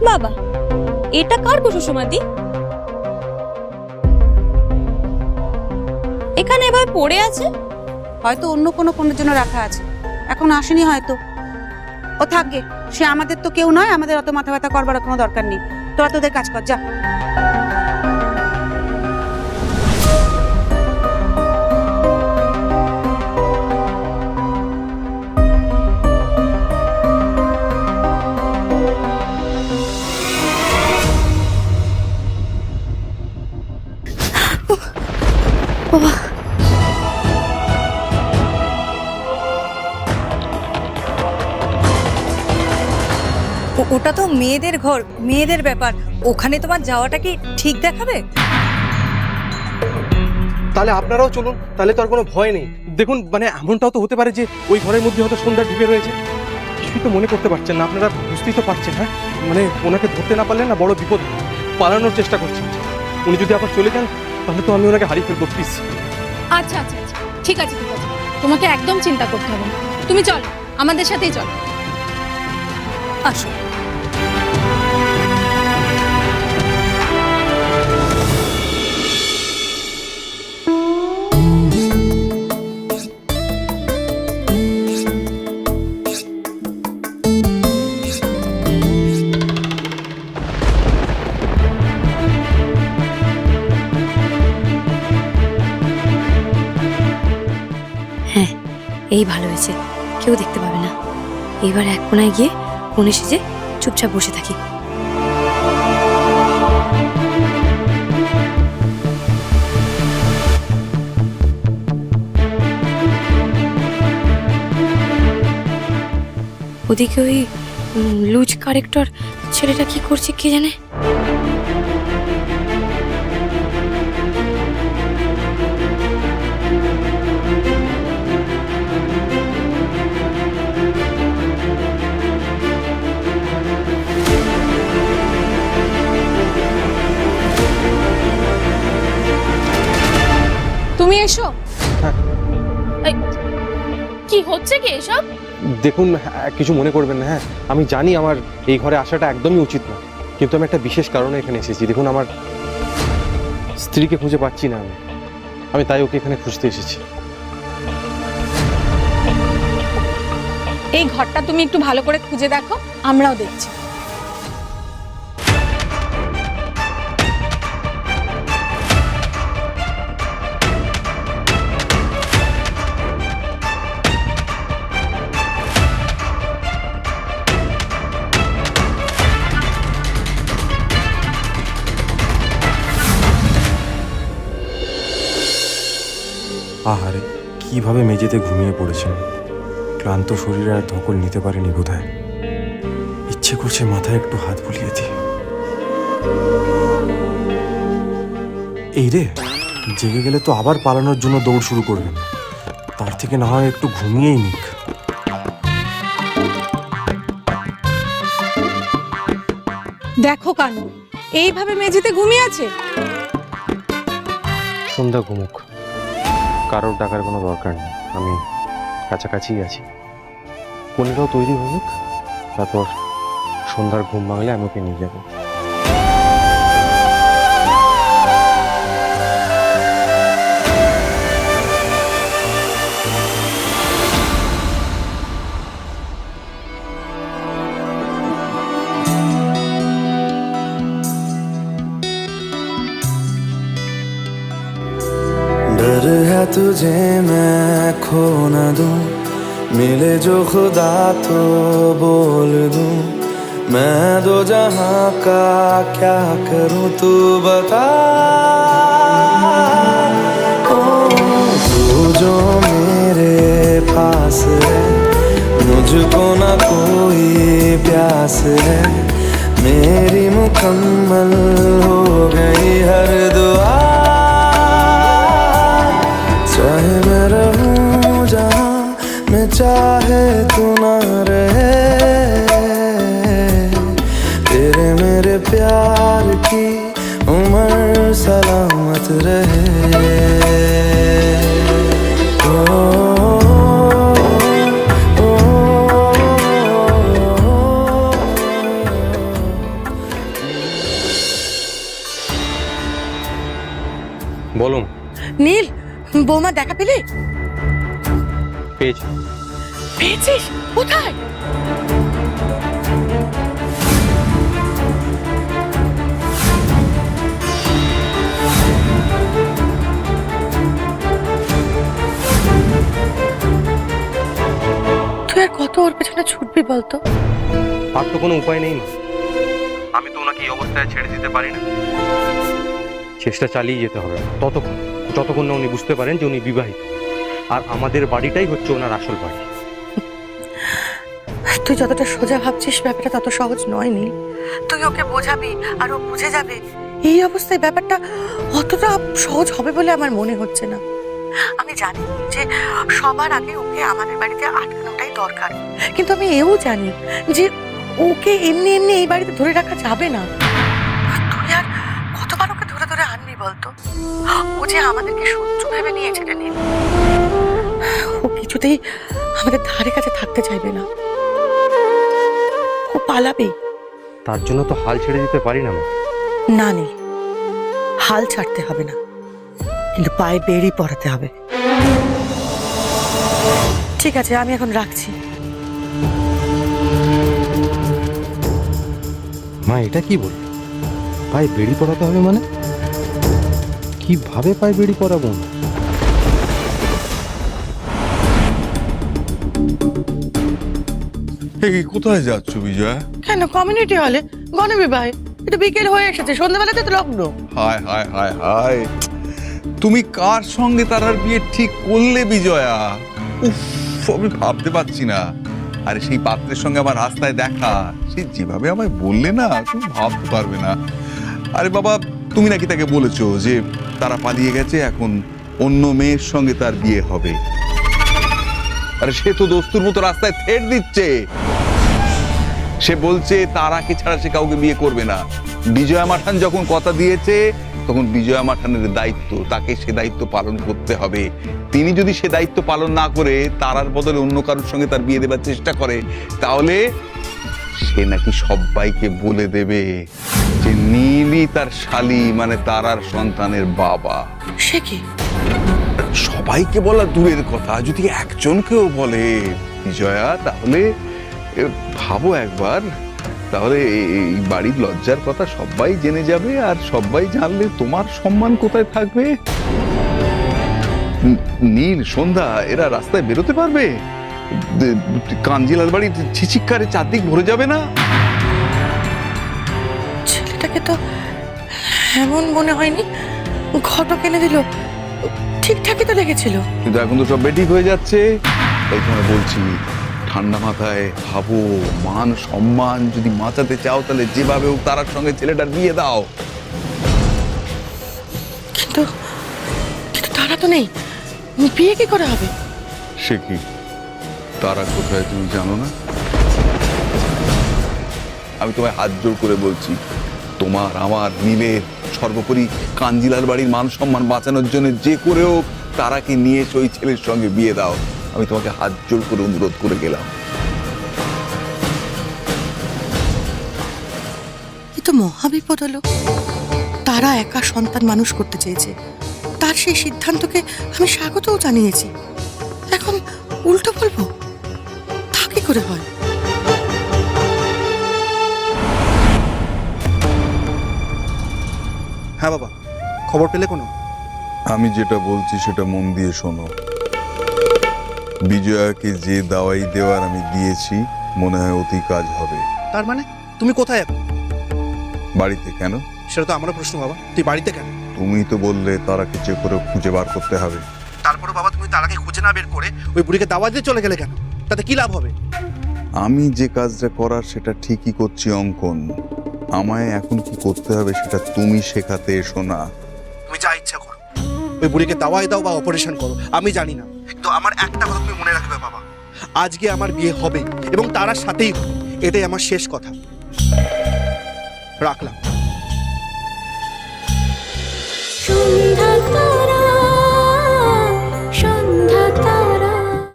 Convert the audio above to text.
বাবা, এটা কার কুশল সমাধি? এখানে এভাবে পড়ে আছে। হয়তো অন্য কোনো জন্য রাখা আছে, এখন আসেনি হয়তো। ও থাকবে, সে আমাদের তো কেউ নয়, আমাদের অত মাথা ব্যথা করবার কোনো দরকার নেই। তোরা তোদের কাজ কর, যা। বাবা, ওটা তো মেয়েদের ঘর, মেয়েদের ব্যাপার। ওখানে তোমার যাওয়াটা কি ঠিক দেখাবে? তাহলে আপনারাও চলুন, তাহলে তো আর কোনো ভয় নেই। দেখুন, মানে এমনটাও তো হতে পারে যে ওই ঘরের মধ্যে হয়তো সন্ধ্যা ঢুকে রয়েছে। কিছুই তো মনে করতে পারছেন না, আপনারা বুঝতেই তো পারছেন। হ্যাঁ, মানে ওনাকে ধরতে না পারলে না বড় বিপদ। পালানোর চেষ্টা করছেন, উনি যদি আবার চলে যান তাহলে তো আমি ওনাকে হারিয়ে ফেলবো। প্লিজ। আচ্ছা আচ্ছা আচ্ছা, ঠিক আছে ঠিক আছে, তোমাকে একদম চিন্তা করতে হবে না। তুমি চলো, আমাদের সাথেই চলো। আসো। হ্যাঁ, এই ভালো হয়েছে, কেউ দেখতে পাবে না। এবার এক কোনায় গিয়ে কোণে সেজে চুপচাপ বসে থাকি। ওদিকে ওই লুজ কারেক্টর ছেলেটা কি করছে কে জানে। তুমি এসো। হ্যাঁ। এই, কি হচ্ছে কি এসব? দেখুন, কিছু মনে করবেন না। হ্যাঁ, আমি জানি আমার এই ঘরে আসাটা একদমই উচিত না, কিন্তু আমি একটা বিশেষ কারণে এখানে এসেছি। দেখুন, আমার স্ত্রীকে খুঁজে পাচ্ছি না আমি তাই ওকে এখানে খুঁজতে এসেছি। এই ঘরটা তুমি একটু ভালো করে খুঁজে দেখো, আমরাও দেখছি। আহারে, কিভাবে মেঝেতে ঘুমিয়ে পড়েছেন। ক্লান্ত শরীরে আর ধকল নিতে পারেনি বোধহয়। ইচ্ছে করছে মাথায় একটু হাত বুলিয়ে দিই। এই রে, জেগে গেলে তো আবার পালানোর জন্য দৌড় শুরু করবেন। তার থেকে না হয় একটু ঘুমিয়েই নিক। দেখো কানু, এইভাবে মেঝেতে ঘুমিয়ে আছে। সন্ধ্যা ঘুমুক, কারোর ডাকার কোনো দরকার নেই। আমি কাছাকাছি আছি। কোনেরাও তৈরি হোক, তারপর সন্ধ্যার ঘুম ভাঙলে আমি ওকে নিয়ে যাবো। डर है तुझे मैं खो न दूं, मिले जो खुदा तो बोल दूं। मैं दो जहां का क्या करूं तू बता। ओ तू जो मेरे पास है, मुझको ना कोई प्यास है। मेरी मुकम्मल हो गई हर दुआ। चाहे मैं रहूं जहां मैं चाहे तू ना रहे, तेरे मेरे प्यार की उम्र सलामत रहे। বলো। নীল, বৌমা দেখা পেলে? পেয়েছি। পেয়েছিস? কোথায়? তুই আর কত ওর পেছনে ছুটবি বলতো? আর তো কোনো উপায় নেই মা, আমি তো ওনাকে এই অবস্থায় ছেড়ে দিতে পারি না। চেষ্টা চালিয়ে যেতে হবে যতক্ষণ না উনি বুঝতে পারেন যে উনি বিবাহিত, আর আমাদের বাড়িটাই হচ্ছে ওনার আসল বাড়ি। তুই যতটা সোজা ভাবছিস ব্যাপারটা তত সহজ নয় নীল। তুই ওকে বোঝাবি আর ও বুঝে যাবে, এই অবস্থায় ব্যাপারটা অতটা সহজ হবে বলে আমার মনে হচ্ছে না। আমি জানি যে সবার আগে ওকে আমাদের বাড়িতে আটকানোটাই দরকার, কিন্তু আমি এও জানি যে ওকে এমনি এমনি এই বাড়িতে ধরে রাখা যাবে না। তুই আর কতবার ওকে ধরে ধরে আনবি বলতো? ও যে আমাদেরকে শত্রু ভেবে নিয়েছে রে নীল। ও কিছুতেই আমাদের ধারে কাছে থাকতে চাইবে না, ও পালাবে। তার জন্য তো হাল ছেড়ে দিতে পারি না মা। না নীল, হাল ছাড়তে হবে না, কিন্তু পায়ে বেড়ি পড়াতে হবে। ঠিক আছে, আমি এখন রাখছি। মা এটা কি বল, পায়ে বেড়ি পড়াতে হবে মানে? কিভাবে পায়ে বেড়ি পরাবো? এই কোথায় যাচ্ছ বিজয়া? কেন, কমিউনিটি হলে গণবিবাহে। এটা বিকেল হয়ে এসেছে, সন্ধ্যাবেলাতে তো লগ্ন। হায় হায় হায় হায়, তুমি কার সঙ্গে তারার বিয়ে ঠিক করলে বিজয়া? উফ, আমি ভাবতে পারছি না। আরে সেই পাত্রের সঙ্গে আমার রাস্তায় দেখা, সে যেভাবে আমায় বললে না, তুমি ভাবতে পারবে না। আরে বাবা, তুমি নাকি তাকে বলেছো যে তারা পালিয়ে গেছে, এখন অন্য মেয়ের সঙ্গে তার বিয়ে হবে। আরে সে তো দস্তুর মতো রাস্তায় থেট দিচ্ছে। সে বলছে তারাকে ছাড়া সে কাউকে বিয়ে করবে না। বিজয়া মাঠান যখন কথা দিয়েছে, তখন বিজয়া মাঠানের দায়িত্ব, তাকে সে দায়িত্ব পালন করতে হবে। তিনি যদি সে দায়িত্ব পালন না করে তারার বদলে অন্য কারোর সঙ্গে তার বিয়ে দেবার চেষ্টা করে, তাহলে সে নাকি সবাইকে বলে দেবে যে নীলই তার শালী, মানে তারার সন্তানের বাবা। সে কি? সবাইকে বলা দূরের কথা, যদি একজনকেও বলে বিজয়া, তাহলে ভাবো একবার, তাহলে এই বাড়ির লজ্জার কথা সবাই জেনে যাবে, আর সবাই জানলে তোমার সম্মান কোথায় থাকবে? নীল, সন্ধ্যা এরা রাস্তায় বেরোতে পারবে? কাঞ্জিলাল বাড়ির ছিচিক্কারে চারদিক ভরে যাবে না? ছেলেটাকে তো এমন মনে হয়নি, ঘটক এনে দিল, ঠিকঠাকই তো লেগেছিল। কিন্তু এখন তো সব বেঠিক হয়ে যাচ্ছে। তাই জন্য বলছি, ঠান্ডা মাথায় ভাবো, মান সম্মান যদি বাঁচাতে চাও, তাহলে যেভাবে হোক তারার সঙ্গে ছেলেটার বিয়ে দাও। কিন্তু তারা তো নেই, বিয়ে কি করে হবে? সে কি, তারা কোথায় তুমি জানো না? আমি তোমায় হাত জোর করে বলছি, তোমার আমার নীলের, সর্বোপরি কাঞ্জিলার বাড়ির মান সম্মান বাঁচানোর জন্য যে করে হোক তারাকে নিয়ে ওই ছেলের সঙ্গে বিয়ে দাও। আমি তোমাকে হাত জোর করে অনুরোধ করে গেলাম। এ তো মহাবিপদ হলো। তারা একা সন্তান মানুষ করতে চেয়েছে, তার সেই সিদ্ধান্তকে আমি স্বাগতও জানিয়েছি। এখন উল্টো বলবো? তা কি করে হয়? হ্যাঁ বাবা, খবর পেলে কোনো? আমি যেটা বলছি সেটা মন দিয়ে শোনো। বিজয়াকে যে দাওয়াই দেওয়ার আমি দিয়েছি, মনে হয় অতি কাজ হবে। তার মানে তুমি কোথায় এখন? বাড়িতে। কেন? সেটা তো আমারও প্রশ্ন বাবা, তুই বাড়িতে কেন? তুমি তো বললে তারাকে যে করে খুঁজে বার করতে হবে। তারপরে বাবা, তুমি তারাকে খুঁজে না বের করে ওই বুড়িকে দাওয়াত দিয়ে চলে গেলে কেন? তাতে কি লাভ হবে? আমি যে কাজটা করার সেটা ঠিকই করছি অঙ্কন। আমায় এখন কি করতে হবে সেটা তুমি শেখাতে এসো না। তুমি যা ইচ্ছা করো, ওই বুড়িকে দাওয়াই দাও বা অপারেশন করো, আমি জানি না। তো আমার একটা কথা তুমি মনে রাখবে বাবা, আজকে আমার বিয়ে হবে এবং তারার সাথেই হবে, এটাই আমার শেষ কথা। রাখলাম।